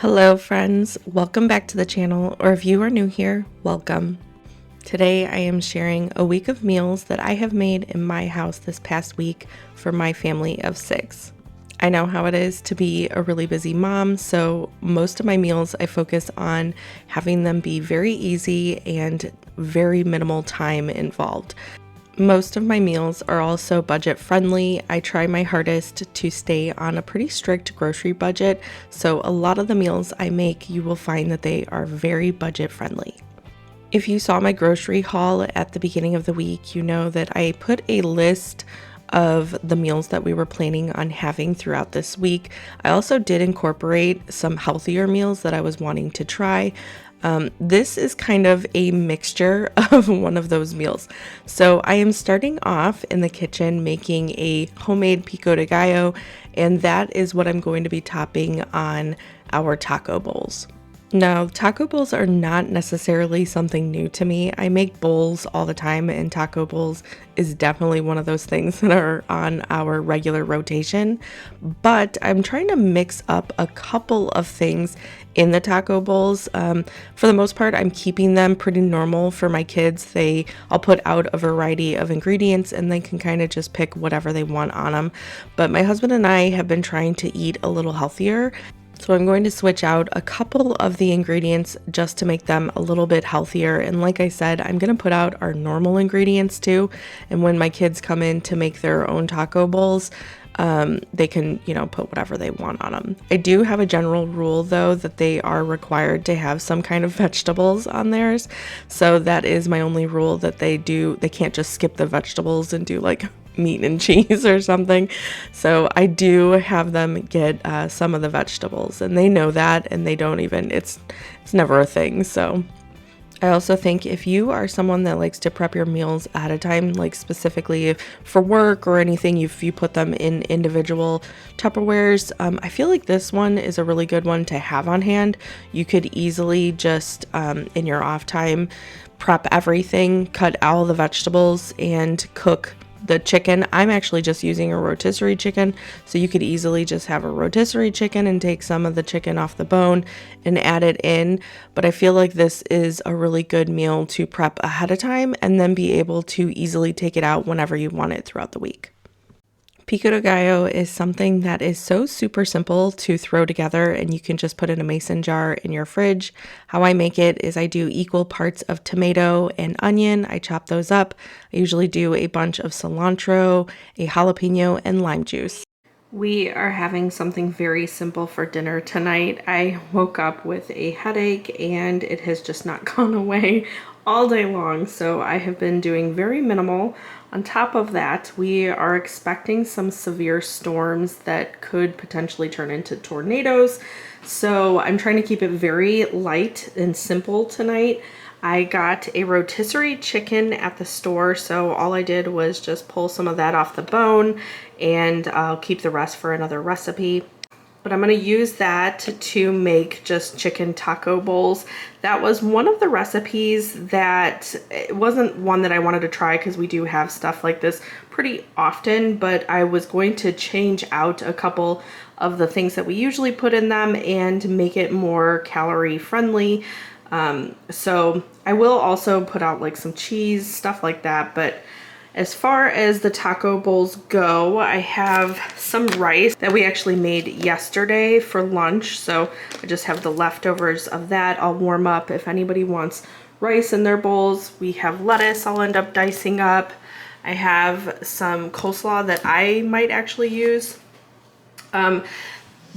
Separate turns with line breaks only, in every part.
Hello friends, welcome back to the channel, or if you are new here, welcome. Today I am sharing a week of meals that I have made in my house this past week for my family of 6. I know how it is to be a really busy mom, so most of my meals I focus on having them be very easy and very minimal time involved. Most of my meals are also budget friendly. I try my hardest to stay on a pretty strict grocery budget, so a lot of the meals I make, you will find that they are very budget friendly. If you saw my grocery haul at the beginning of the week, you know that I put a list of the meals that we were planning on having throughout this week. I also did incorporate some healthier meals that I was wanting to try. This is kind of a mixture of one of those meals. So I am starting off in the kitchen making a homemade pico de gallo, and that is what I'm going to be topping on our taco bowls. Now, taco bowls are not necessarily something new to me. I make bowls all the time, and taco bowls is definitely one of those things that are on our regular rotation. But I'm trying to mix up a couple of things in the taco bowls. For the most part, I'm keeping them pretty normal for my kids. I'll put out a variety of ingredients and they can kind of just pick whatever they want on them. But my husband and I have been trying to eat a little healthier. So I'm going to switch out a couple of the ingredients just to make them a little bit healthier. And like I said, I'm going to put out our normal ingredients too. And when my kids come in to make their own taco bowls, they can, put whatever they want on them. I do have a general rule though that they are required to have some kind of vegetables on theirs. So that is my only rule, that they can't just skip the vegetables and do like meat and cheese or something. So I do have them get some of the vegetables, and they know that, and they don't even, it's never a thing. So I also think if you are someone that likes to prep your meals ahead of time, like specifically for work or anything, if you put them in individual Tupperwares, I feel like this one is a really good one to have on hand. You could easily just in your off time prep everything, cut all the vegetables, and cook the chicken. I'm actually just using a rotisserie chicken, so you could easily just have a rotisserie chicken and take some of the chicken off the bone and add it in. But I feel like this is a really good meal to prep ahead of time and then be able to easily take it out whenever you want it throughout the week. Pico de gallo is something that is so super simple to throw together, and you can just put in a mason jar in your fridge. How I make it is I do equal parts of tomato and onion. I chop those up. I usually do a bunch of cilantro, a jalapeno, and lime juice. We are having something very simple for dinner tonight. I woke up with a headache and it has just not gone away all day long, so I have been doing very minimal. On top of that, we are expecting some severe storms that could potentially turn into tornadoes, so I'm trying to keep it very light and simple tonight. I got a rotisserie chicken at the store, so all I did was just pull some of that off the bone, and I'll keep the rest for another recipe. But I'm going to use that to make just chicken taco bowls. That was one of the recipes that, it wasn't one that I wanted to try because we do have stuff like this pretty often, but I was going to change out a couple of the things that we usually put in them and make it more calorie friendly. So I will also put out like some cheese, stuff like that. But as far as the taco bowls go, I have some rice that we actually made yesterday for lunch. So I just have the leftovers of that. I'll warm up if anybody wants rice in their bowls. We have lettuce I'll end up dicing up. I have some coleslaw that I might actually use.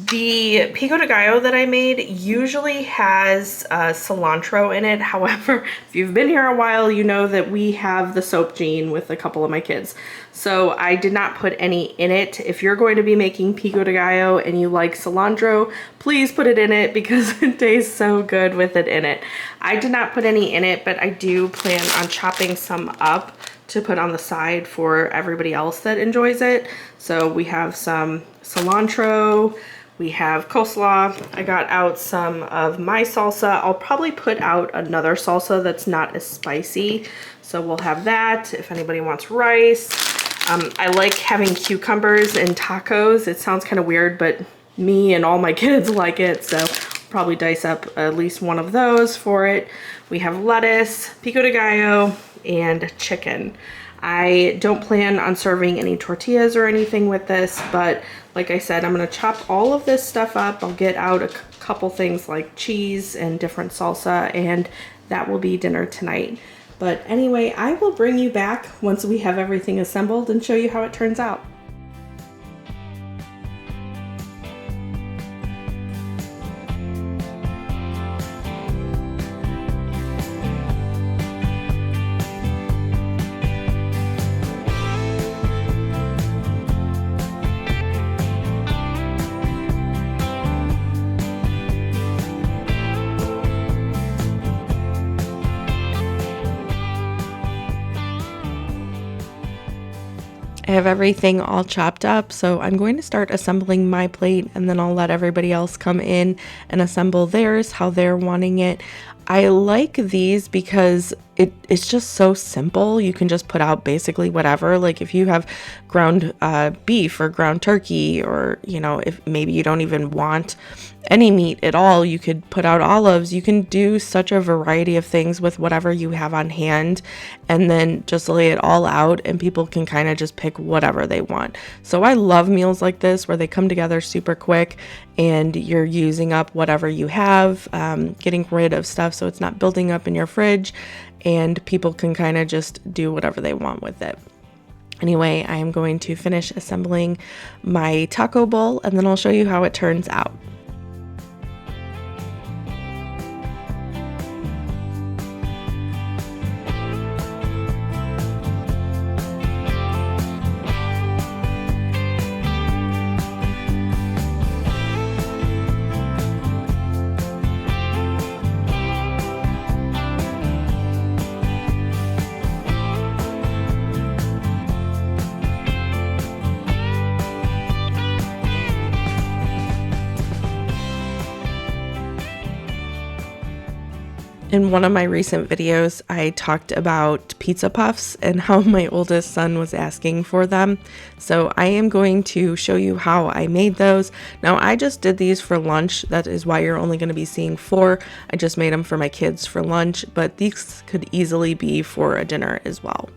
The pico de gallo that I made usually has cilantro in it. However, if you've been here a while, you know that we have the soap gene with a couple of my kids. So I did not put any in it. If you're going to be making pico de gallo and you like cilantro, please put it in it because it tastes so good with it in it. I did not put any in it, but I do plan on chopping some up to put on the side for everybody else that enjoys it. So we have some cilantro, we have coleslaw. I got out some of my salsa. I'll probably put out another salsa that's not as spicy. So we'll have that if anybody wants rice. I like having cucumbers in tacos. It sounds kind of weird, but me and all my kids like it. So probably dice up at least one of those for it. We have lettuce, pico de gallo, and chicken. I don't plan on serving any tortillas or anything with this, but like I said, I'm gonna chop all of this stuff up. I'll get out a couple things like cheese and different salsa, and that will be dinner tonight. But anyway, I will bring you back once we have everything assembled and show you how it turns out. I have everything all chopped up, so I'm going to start assembling my plate, and then I'll let everybody else come in and assemble theirs how they're wanting it. I like these because it's just so simple. You can just put out basically whatever. Like if you have ground beef or ground turkey, or if maybe you don't even want any meat at all, you could put out olives. You can do such a variety of things with whatever you have on hand, and then just lay it all out, and people can kind of just pick whatever they want. So I love meals like this where they come together super quick and you're using up whatever you have, getting rid of stuff so it's not building up in your fridge, and people can kind of just do whatever they want with it. Anyway, I am going to finish assembling my taco bowl, and then I'll show you how it turns out. In one of my recent videos, I talked about pizza puffs and how my oldest son was asking for them. So I am going to show you how I made those. Now, I just did these for lunch. That is why you're only going to be seeing 4. I just made them for my kids for lunch, but these could easily be for a dinner as well.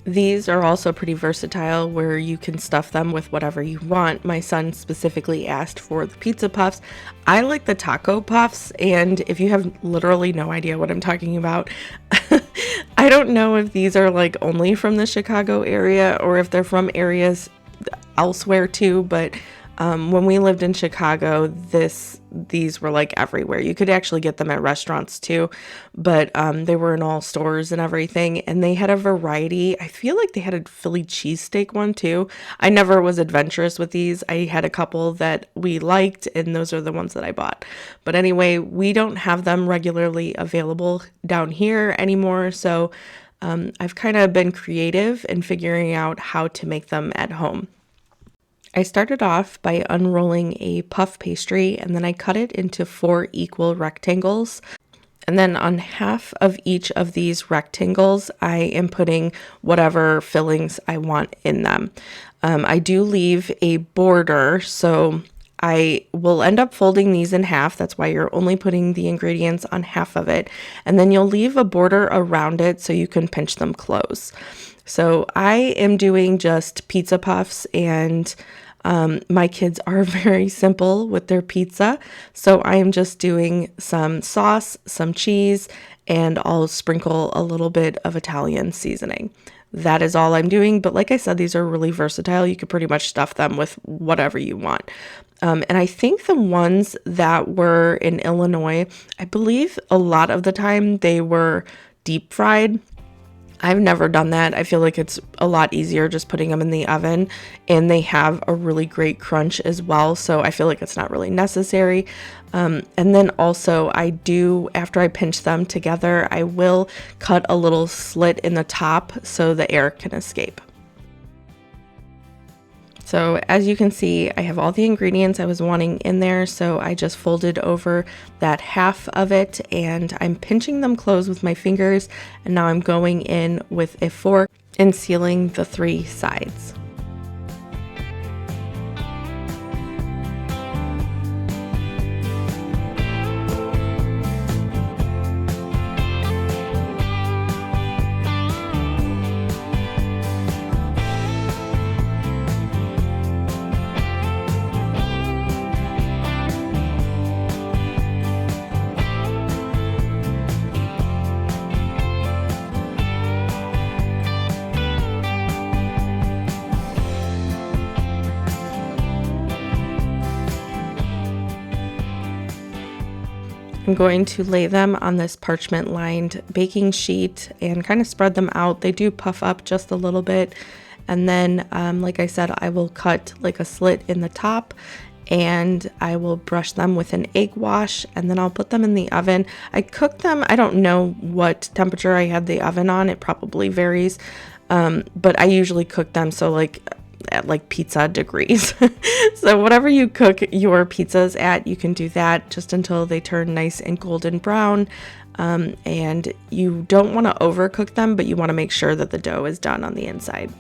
These are also pretty versatile, where you can stuff them with whatever you want. My son specifically asked for the pizza puffs. I like the taco puffs, and if you have literally no idea what I'm talking about, I don't know if these are like only from the Chicago area or if they're from areas elsewhere too, but when we lived in Chicago, these were like everywhere. You could actually get them at restaurants too, but they were in all stores and everything, and they had a variety. I feel like they had a Philly cheesesteak one too. I never was adventurous with these. I had a couple that we liked, and those are the ones that I bought. But anyway, we don't have them regularly available down here anymore, so I've kind of been creative in figuring out how to make them at home. I started off by unrolling a puff pastry, and then I cut it into 4 equal rectangles. And then on half of each of these rectangles, I am putting whatever fillings I want in them. I do leave a border, so I will end up folding these in half. That's why you're only putting the ingredients on half of it. And then you'll leave a border around it so you can pinch them close. So I am doing just pizza puffs, and my kids are very simple with their pizza. So I am just doing some sauce, some cheese, and I'll sprinkle a little bit of Italian seasoning. That is all I'm doing. But like I said, these are really versatile. You could pretty much stuff them with whatever you want. And I think the ones that were in Illinois, I believe a lot of the time they were deep fried. I've never done that. I feel like it's a lot easier just putting them in the oven, and they have a really great crunch as well. So I feel like it's not really necessary. And then also I do, after I pinch them together, I will cut a little slit in the top so the air can escape. So as you can see, I have all the ingredients I was wanting in there, so I just folded over that half of it, and I'm pinching them closed with my fingers, and now I'm going in with a fork and sealing the 3 sides. I'm going to lay them on this parchment lined baking sheet and kind of spread them out. They do puff up just a little bit. And then, like I said, I will cut like a slit in the top and I will brush them with an egg wash, and then I'll put them in the oven. I cook them, I don't know what temperature I had the oven on. It probably varies. But I usually cook them so like at like pizza degrees. So whatever you cook your pizzas at, you can do that just until they turn nice and golden brown. And you don't want to overcook them, but you want to make sure that the dough is done on the inside.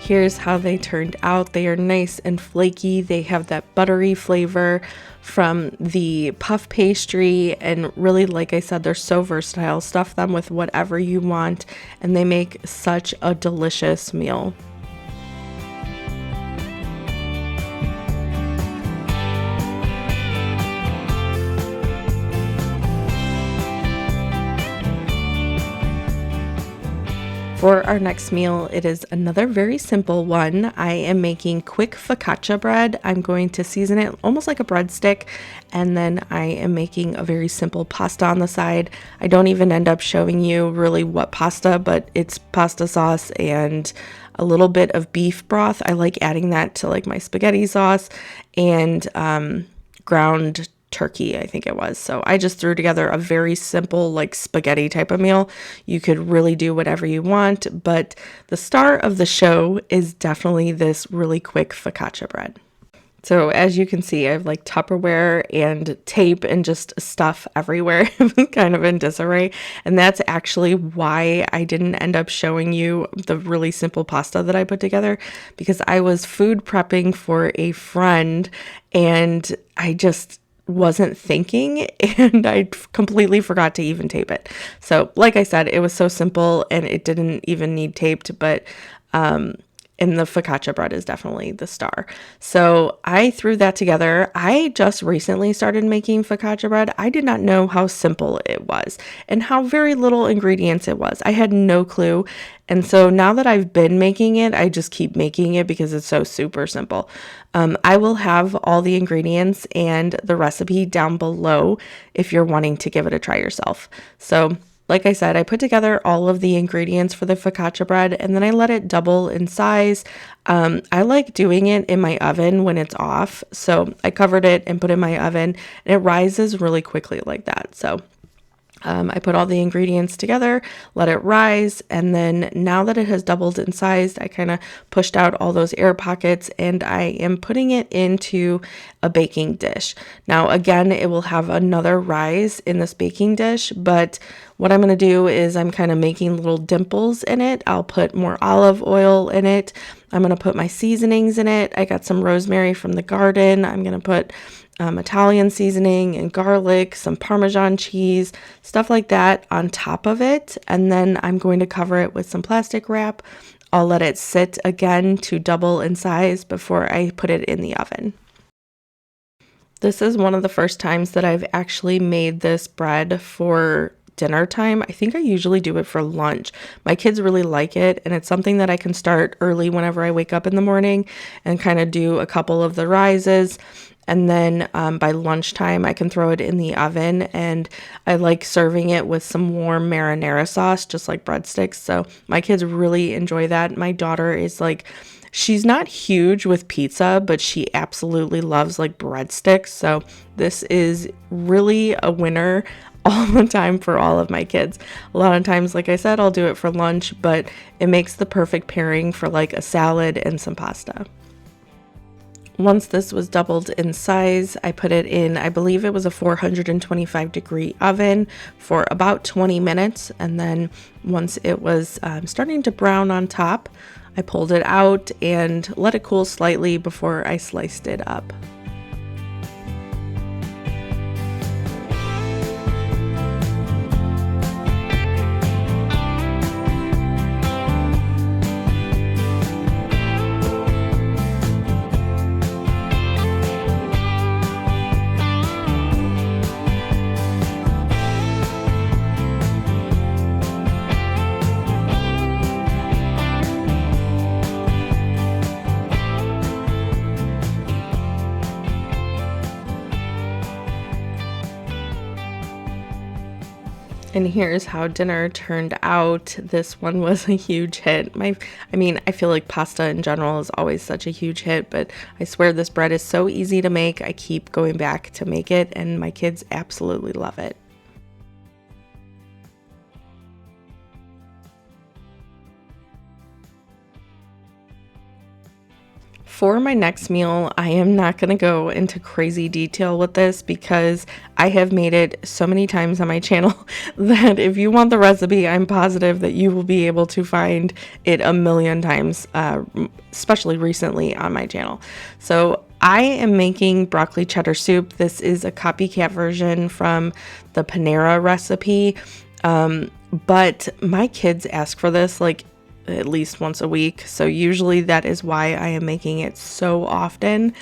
Here's how they turned out. They are nice and flaky. They have that buttery flavor from the puff pastry, and really, like I said, they're so versatile. Stuff them with whatever you want and they make such a delicious meal. For our next meal, it is another very simple one. I am making quick focaccia bread. I'm going to season it almost like a breadstick, and then I am making a very simple pasta on the side. I don't even end up showing you really what pasta, but it's pasta sauce and a little bit of beef broth. I like adding that to like my spaghetti sauce and ground turkey, I think it was. So I just threw together a very simple like spaghetti type of meal. You could really do whatever you want, but the star of the show is definitely this really quick focaccia bread. So as you can see, I have like Tupperware and tape and just stuff everywhere. It was kind of in disarray. And that's actually why I didn't end up showing you the really simple pasta that I put together, because I was food prepping for a friend and I just wasn't thinking, and I completely forgot to even tape it. So like I said, it was so simple and it didn't even need taped, but and the focaccia bread is definitely the star. So I threw that together. I just recently started making focaccia bread. I did not know how simple it was and how very little ingredients it was. I had no clue. And so now that I've been making it, I just keep making it because it's so super simple. I will have all the ingredients and the recipe down below if you're wanting to give it a try yourself. So like I said, I put together all of the ingredients for the focaccia bread and then I let it double in size. I like doing it in my oven when it's off. So I covered it and put it in my oven and it rises really quickly like that. So I put all the ingredients together, let it rise, and then now that it has doubled in size, I kind of pushed out all those air pockets and I am putting it into a baking dish. Now, again, it will have another rise in this baking dish, but what I'm going to do is I'm kind of making little dimples in it. I'll put more olive oil in it. I'm going to put my seasonings in it. I got some rosemary from the garden. I'm going to put Italian seasoning and garlic, some Parmesan cheese, stuff like that on top of it. And then I'm going to cover it with some plastic wrap. I'll let it sit again to double in size before I put it in the oven. This is one of the first times that I've actually made this bread for dinner time. I think I usually do it for lunch. My kids really like it, and it's something that I can start early whenever I wake up in the morning and kind of do a couple of the rises. And then by lunchtime, I can throw it in the oven, and I like serving it with some warm marinara sauce, just like breadsticks. So my kids really enjoy that. My daughter is like, she's not huge with pizza, but she absolutely loves like breadsticks. So this is really a winner all the time for all of my kids. A lot of times, like I said, I'll do it for lunch, but it makes the perfect pairing for like a salad and some pasta. Once this was doubled in size, I put it in, I believe it was a 425 degree oven for about 20 minutes. And then once it was starting to brown on top, I pulled it out and let it cool slightly before I sliced it up. And here's how dinner turned out. This one was a huge hit. I feel like pasta in general is always such a huge hit, but I swear this bread is so easy to make. I keep going back to make it, and my kids absolutely love it. For my next meal, I am not going to go into crazy detail with this because I have made it so many times on my channel that if you want the recipe, I'm positive that you will be able to find it a million times, especially recently on my channel. So I am making broccoli cheddar soup. This is a copycat version from the Panera recipe, but my kids ask for this like at least once a week. So usually that is why I am making it so often,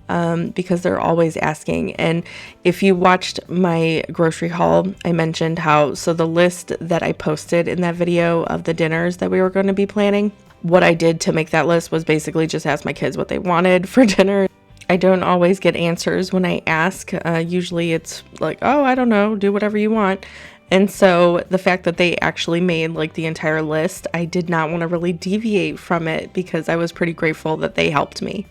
because they're always asking. And if you watched my grocery haul, I mentioned so the list that I posted in that video of the dinners that we were going to be planning, what I did to make that list was basically just ask my kids what they wanted for dinner. I don't always get answers when I ask. Usually it's like, oh, I don't know, do whatever you want. And so the fact that they actually made like the entire list, I did not want to really deviate from it because I was pretty grateful that they helped me.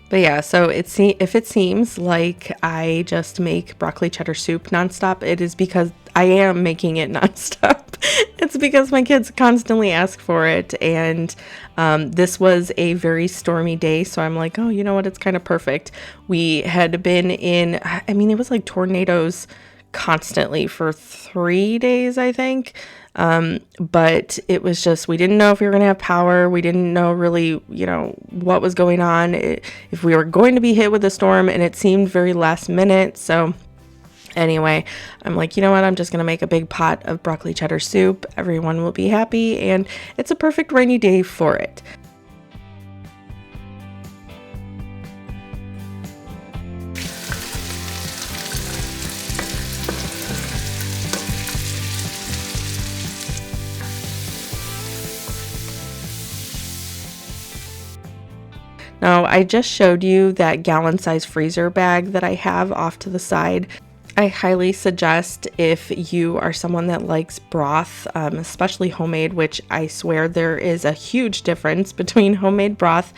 But yeah, so if it seems like I just make broccoli cheddar soup nonstop, it is because I am making it nonstop. It's because my kids constantly ask for it, and this was a very stormy day, so I'm like, oh, you know what, it's kind of perfect. We had been it was like tornadoes constantly for 3 days, I think. But it was just, we didn't know if we were going to have power. We didn't know really, what was going on, if we were going to be hit with a storm, and it seemed very last minute. So anyway, I'm like, you know what? I'm just going to make a big pot of broccoli cheddar soup. Everyone will be happy, and it's a perfect rainy day for it. Now, I just showed you that gallon-size freezer bag that I have off to the side. I highly suggest, if you are someone that likes broth, especially homemade, which I swear there is a huge difference between homemade broth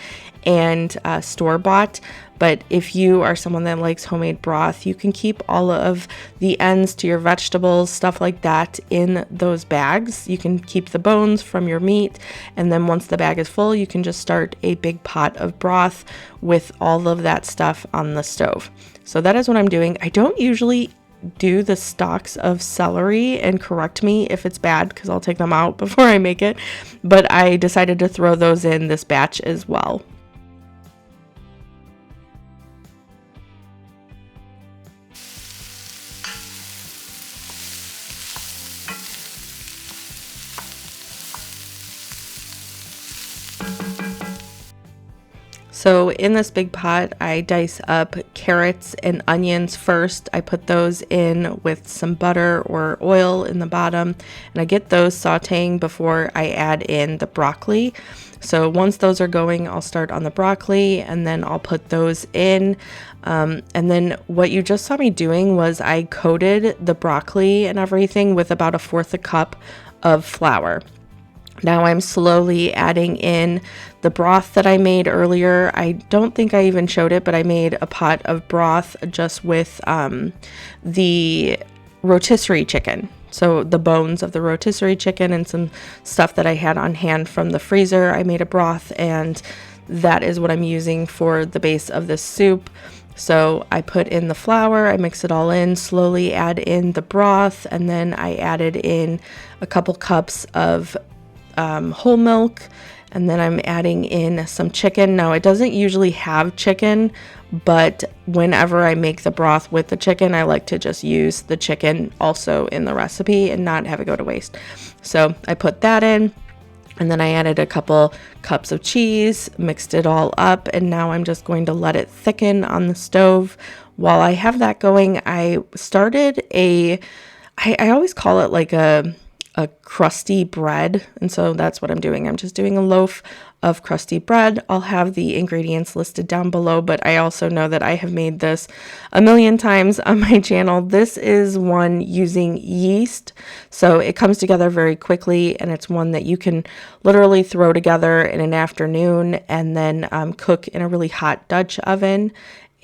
and store-bought. But if you are someone that likes homemade broth, you can keep all of the ends to your vegetables, stuff like that, in those bags. You can keep the bones from your meat, and then once the bag is full, you can just start a big pot of broth with all of that stuff on the stove. So that is what I'm doing. I don't usually do the stalks of celery, and correct me if it's bad because I'll take them out before I make it, but I decided to throw those in this batch as well. So in this big pot, I dice up carrots and onions first. I put those in with some butter or oil in the bottom, and I get those sauteing before I add in the broccoli. So once those are going, I'll start on the broccoli, and then I'll put those in. And then what you just saw me doing was I coated the broccoli and everything with about 1/4 cup of flour. Now I'm slowly adding in the broth that I made earlier. I don't think I even showed it, but I made a pot of broth just with the rotisserie chicken. So the bones of the rotisserie chicken and some stuff that I had on hand from the freezer. I made a broth, and that is what I'm using for the base of this soup. So I put in the flour, I mix it all in, slowly add in the broth, and then I added in a couple cups of whole milk, and then I'm adding in some chicken. Now it doesn't usually have chicken, but whenever I make the broth with the chicken, I like to just use the chicken also in the recipe and not have it go to waste. So I put that in, and then I added a couple cups of cheese, mixed it all up, and now I'm just going to let it thicken on the stove. While I have that going, I started I always call it like a a crusty bread. And so that's what I'm doing. I'm just doing a loaf of crusty bread. I'll have the ingredients listed down below, but I also know that I have made this a million times on my channel. This is one using yeast, so it comes together very quickly, and it's one that you can literally throw together in an afternoon and then cook in a really hot Dutch oven.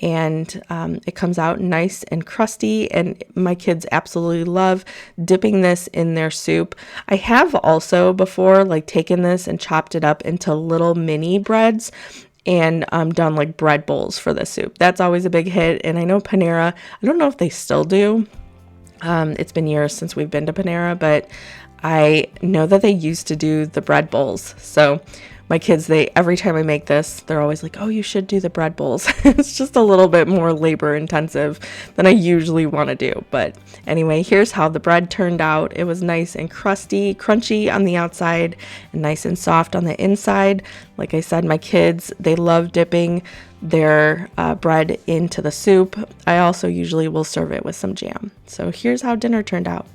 And it comes out nice and crusty, and my kids absolutely love dipping this in their soup. I have also before taken this and chopped it up into little mini breads and done like bread bowls for the soup. That's always a big hit. And I know Panera, I don't know if they still do. It's been years since we've been to Panera, but I know that they used to do the bread bowls. So my kids, every time I make this, they're always like, oh, you should do the bread bowls. It's just a little bit more labor intensive than I usually want to do. But anyway, here's how the bread turned out. It was nice and crusty, crunchy on the outside, and nice and soft on the inside. Like I said, my kids, they love dipping their bread into the soup. I also usually will serve it with some jam. So here's how dinner turned out.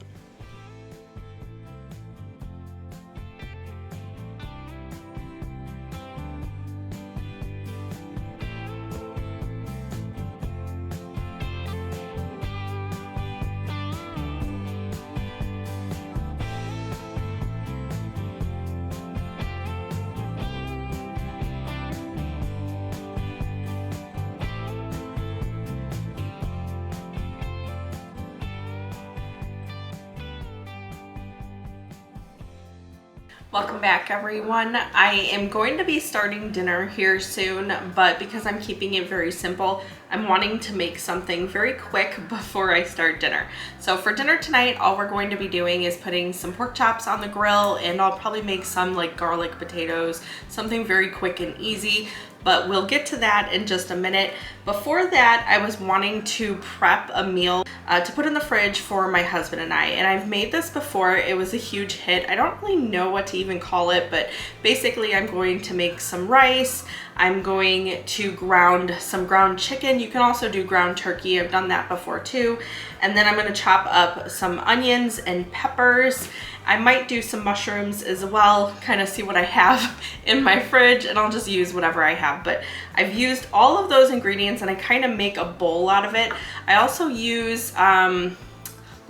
Welcome back, everyone. I am going to be starting dinner here soon, but because I'm keeping it very simple, I'm wanting to make something very quick before I start dinner. So for dinner tonight, all we're going to be doing is putting some pork chops on the grill, and I'll probably make some garlic potatoes, something very quick and easy. But we'll get to that in just a minute. Before that, I was wanting to prep a meal to put in the fridge for my husband and I. And I've made this before. It was a huge hit. I don't really know what to even call it, but basically I'm going to make some rice. I'm going to ground some ground chicken. You can also do ground turkey. I've done that before too. And then I'm going to chop up some onions and peppers. I might do some mushrooms as well, kind of see what I have in my fridge, and I'll just use whatever I have. But I've used all of those ingredients and I kind of make a bowl out of it. I also use, let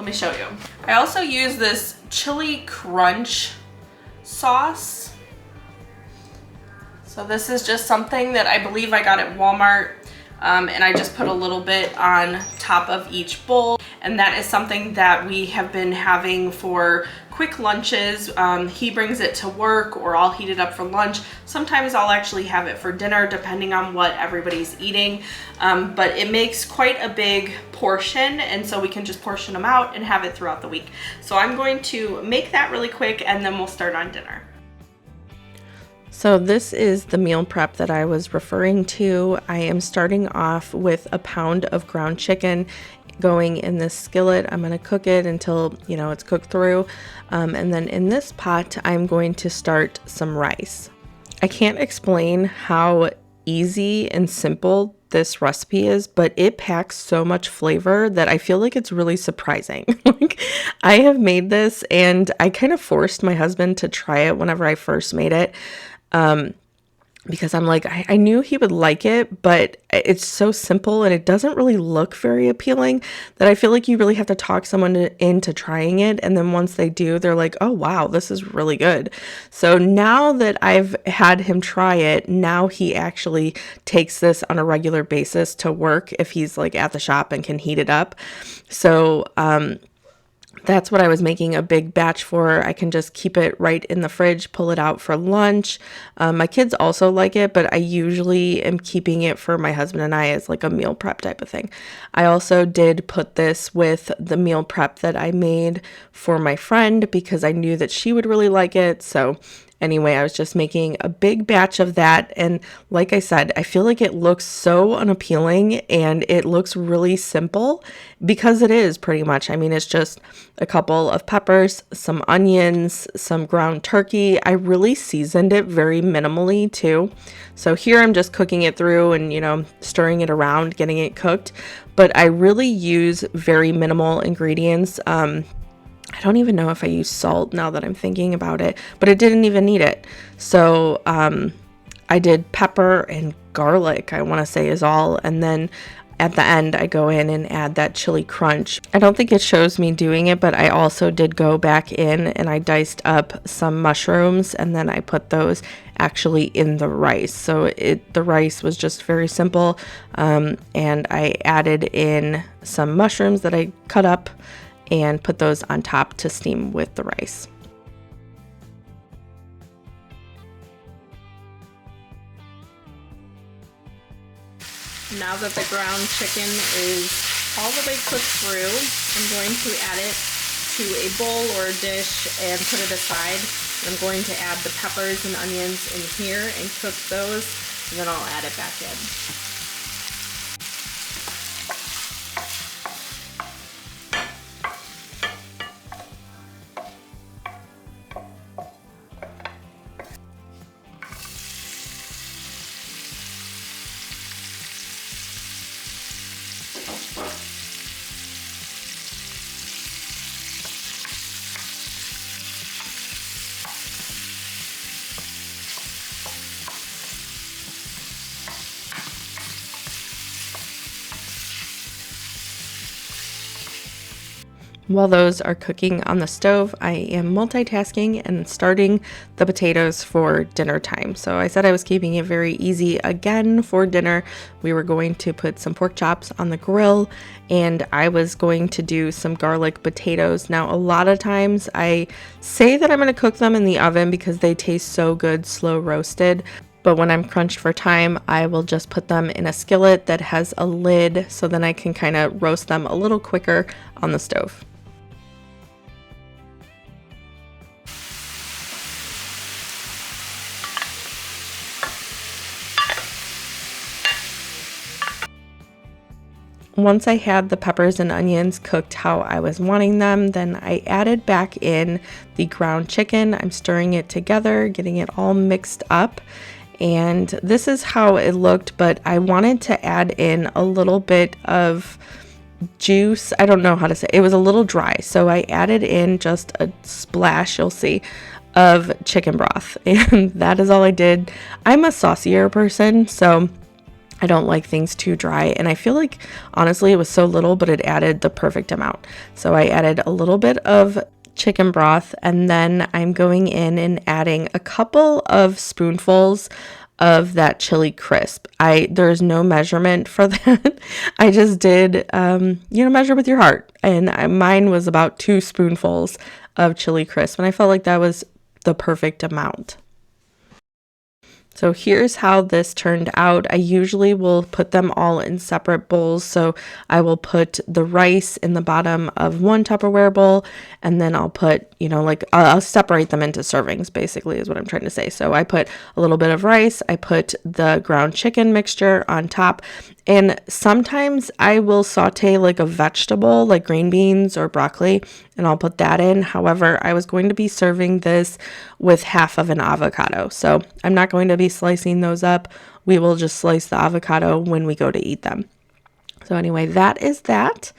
me show you. I also use this chili crunch sauce. So this is just something that I believe I got at Walmart. And I just put a little bit on top of each bowl, and that is something that we have been having for quick lunches. He brings it to work, or I'll heat it up for lunch. Sometimes I'll actually have it for dinner depending on what everybody's eating, but it makes quite a big portion, and so we can just portion them out and have it throughout the week. So I'm going to make that really quick, and then we'll start on dinner. So this is the meal prep that I was referring to. I am starting off with a pound of ground chicken going in this skillet. I'm going to cook it until, it's cooked through. And then in this pot, I'm going to start some rice. I can't explain how easy and simple this recipe is, but it packs so much flavor that I feel like it's really surprising. I have made this and I kind of forced my husband to try it whenever I first made it. Because I'm like, I knew he would like it, but it's so simple and it doesn't really look very appealing that I feel like you really have to talk someone into trying it. And then once they do, they're like, oh, wow, this is really good. So now that I've had him try it, now he actually takes this on a regular basis to work if he's at the shop and can heat it up. So, that's what I was making a big batch for. I can just keep it right in the fridge, pull it out for lunch. My kids also like it, but I usually am keeping it for my husband and I as a meal prep type of thing. I also did put this with the meal prep that I made for my friend because I knew that she would really like it. So anyway, I was just making a big batch of that. And like I said, I feel like it looks so unappealing and it looks really simple because it is pretty much. I mean, it's just a couple of peppers, some onions, some ground turkey. I really seasoned it very minimally too. So here I'm just cooking it through and, stirring it around, getting it cooked. But I really use very minimal ingredients. I don't even know if I used salt now that I'm thinking about it, but it didn't even need it. So I did pepper and garlic, I want to say is all. And then at the end, I go in and add that chili crunch. I don't think it shows me doing it, but I also did go back in and I diced up some mushrooms and then I put those actually in the rice. So the rice was just very simple. And I added in some mushrooms that I cut up and put those on top to steam with the rice. Now that the ground chicken is all the way cooked through, I'm going to add it to a bowl or a dish and put it aside. I'm going to add the peppers and onions in here and cook those, and then I'll add it back in. While those are cooking on the stove, I am multitasking and starting the potatoes for dinner time. So I said I was keeping it very easy again for dinner. We were going to put some pork chops on the grill and I was going to do some garlic potatoes. Now, a lot of times I say that I'm going to cook them in the oven because they taste so good slow roasted. But when I'm crunched for time, I will just put them in a skillet that has a lid so then I can kind of roast them a little quicker on the stove. Once I had the peppers and onions cooked how I was wanting them, then I added back in the ground chicken. I'm stirring it together, getting it all mixed up. And this is how it looked, but I wanted to add in a little bit of juice. I don't know how to say it. It was a little dry, so I added in just a splash, you'll see, of chicken broth. And that is all I did. I'm a saucier person, so I don't like things too dry, and I feel like honestly it was so little, but it added the perfect amount. So I added a little bit of chicken broth, and then I'm going in and adding a couple of spoonfuls of that chili crisp. There's no measurement for that. I just did measure with your heart, and mine was about 2 spoonfuls of chili crisp, and I felt like that was the perfect amount. So here's how this turned out. I usually will put them all in separate bowls. So I will put the rice in the bottom of one Tupperware bowl, and then I'll put, I'll separate them into servings, basically is what I'm trying to say. So I put a little bit of rice, I put the ground chicken mixture on top, and sometimes I will saute like a vegetable, like green beans or broccoli, and I'll put that in. However, I was going to be serving this with half of an avocado. So I'm not going to be slicing those up. We will just slice the avocado when we go to eat them. So anyway, that is that.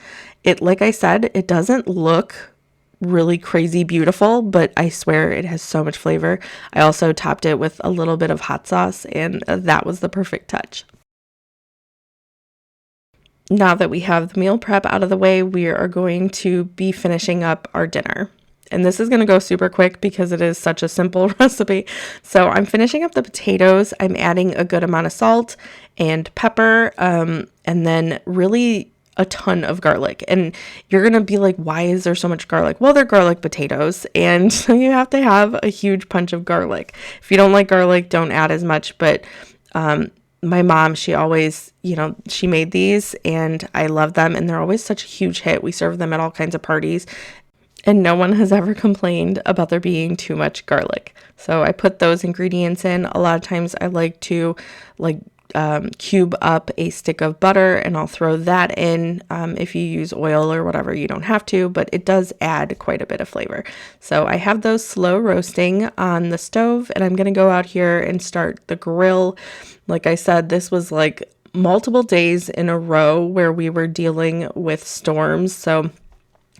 Like I said, it doesn't look really crazy beautiful, but I swear it has so much flavor. I also topped it with a little bit of hot sauce, and that was the perfect touch. Now that we have the meal prep out of the way, we are going to be finishing up our dinner. And this is going to go super quick because it is such a simple recipe. So I'm finishing up the potatoes. I'm adding a good amount of salt and pepper, and then really a ton of garlic. And you're going to be like, why is there so much garlic? Well, they're garlic potatoes, and so you have to have a huge punch of garlic. If you don't like garlic, don't add as much, but my mom, she always, she made these and I love them, and they're always such a huge hit. We serve them at all kinds of parties, and no one has ever complained about there being too much garlic. So I put those ingredients in. A lot of times I like to cube up a stick of butter, and I'll throw that in. If you use oil or whatever, you don't have to, but it does add quite a bit of flavor. So I have those slow roasting on the stove, and I'm going to go out here and start the grill. Like I said, this was like multiple days in a row where we were dealing with storms. So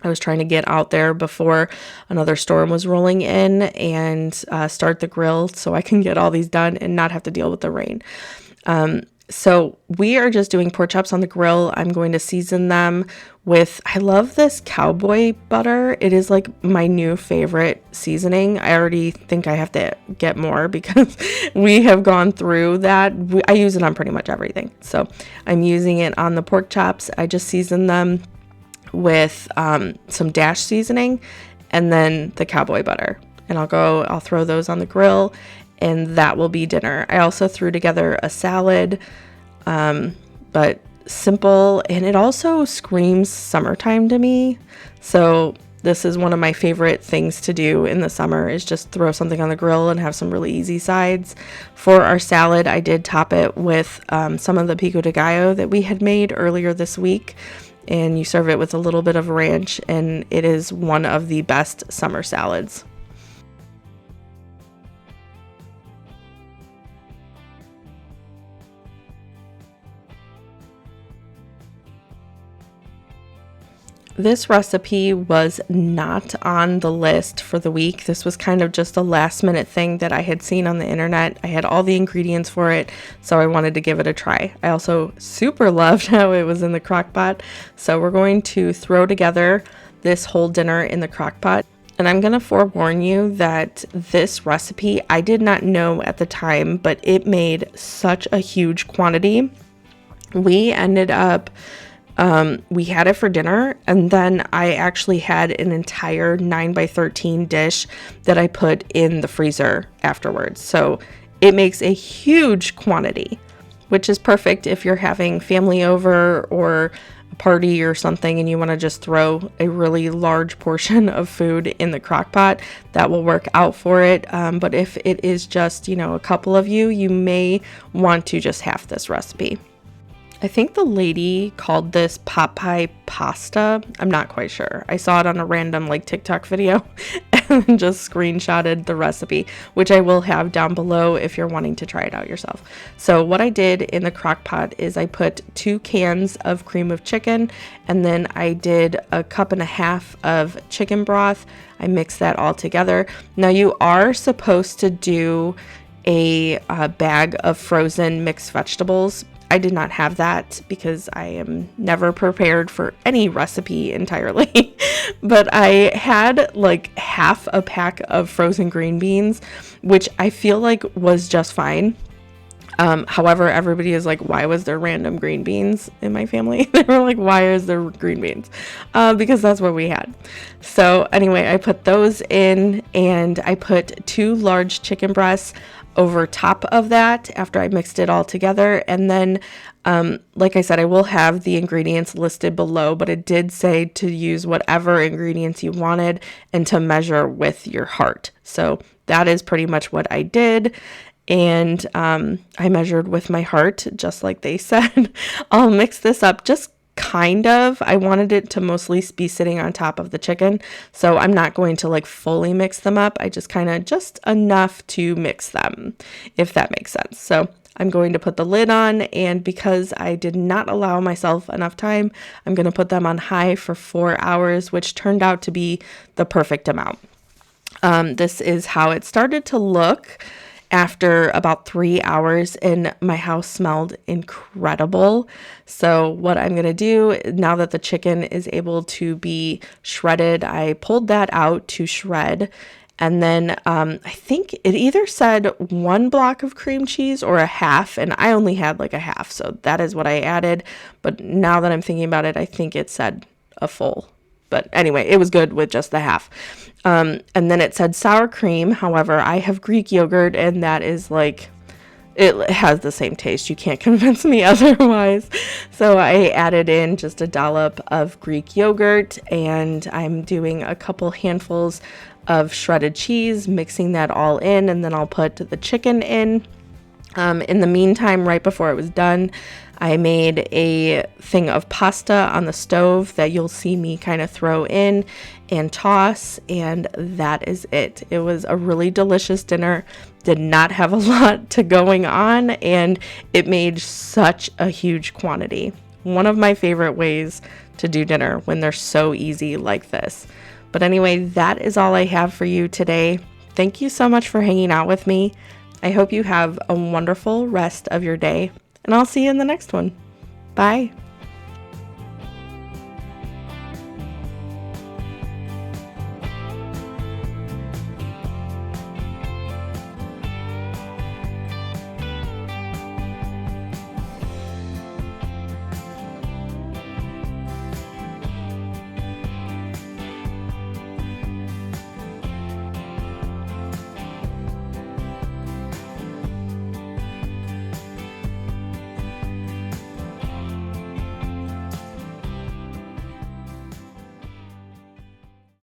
I was trying to get out there before another storm was rolling in and start the grill so I can get all these done and not have to deal with the rain. So we are just doing pork chops on the grill. I'm going to season them with, I love this cowboy butter. It is like my new favorite seasoning. I already think I have to get more because we have gone through that. I use it on pretty much everything. So I'm using it on the pork chops. I just season them with some dash seasoning and then the cowboy butter. And I'll throw those on the grill, and that will be dinner. I also threw together a salad, but simple, and it also screams summertime to me. So this is one of my favorite things to do in the summer, is just throw something on the grill and have some really easy sides. For our salad, I did top it with some of the pico de gallo that we had made earlier this week, and you serve it with a little bit of ranch, and it is one of the best summer salads. This recipe was not on the list for the week. This was kind of just a last minute thing that I had seen on the internet. I had all the ingredients for it, so I wanted to give it a try. I also super loved how it was in the crock pot. So we're going to throw together this whole dinner in the crock pot. And I'm going to forewarn you that this recipe, I did not know at the time, but it made such a huge quantity. We ended up we had it for dinner, and then I actually had an entire 9x13 dish that I put in the freezer afterwards. So it makes a huge quantity, which is perfect if you're having family over or a party or something and you want to just throw a really large portion of food in the crock pot. That will work out for it. But if it is just, a couple of you, you may want to just half this recipe. I think the lady called this pot pie pasta. I'm not quite sure. I saw it on a random TikTok video and just screenshotted the recipe, which I will have down below if you're wanting to try it out yourself. So what I did in the crock pot is I put 2 cans of cream of chicken, and then I did a 1.5 cups of chicken broth. I mixed that all together. Now you are supposed to do a bag of frozen mixed vegetables. I did not have that because I am never prepared for any recipe entirely. But I had half a pack of frozen green beans, which I feel like was just fine. However, everybody is like, why was there random green beans in my family? They were like, why is there green beans? Because that's what we had. So anyway, I put those in, and I put 2 large chicken breasts over top of that after I mixed it all together. And then, like I said, I will have the ingredients listed below, but it did say to use whatever ingredients you wanted and to measure with your heart. So that is pretty much what I did. And I measured with my heart, just like they said. I'll mix this up just kind of. I wanted it to mostly be sitting on top of the chicken, so I'm not going to fully mix them up. I just just enough to mix them, if that makes sense. So I'm going to put the lid on, and because I did not allow myself enough time, I'm going to put them on high for 4 hours, which turned out to be the perfect amount. This is how it started to look after about 3 hours, and my house smelled incredible. So what I'm going to do now that the chicken is able to be shredded, I pulled that out to shred. And then I think it either said 1 block of cream cheese or a half, and I only had a half. So that is what I added. But now that I'm thinking about it, I think it said a full. But anyway, it was good with just the half. And then it said sour cream. However, I have Greek yogurt, and that is it has the same taste. You can't convince me otherwise. So I added in just a dollop of Greek yogurt, and I'm doing a couple handfuls of shredded cheese, mixing that all in, and then I'll put the chicken in. In the meantime, right before it was done, I made a thing of pasta on the stove that you'll see me kind of throw in and toss, and that is it. It was a really delicious dinner. Did not have a lot going on, and it made such a huge quantity. one of my favorite ways to do dinner when they're so easy like this. But anyway, that is all I have for you today. Thank you so much for hanging out with me. I hope you have a wonderful rest of your day, and I'll see you in the next one. Bye.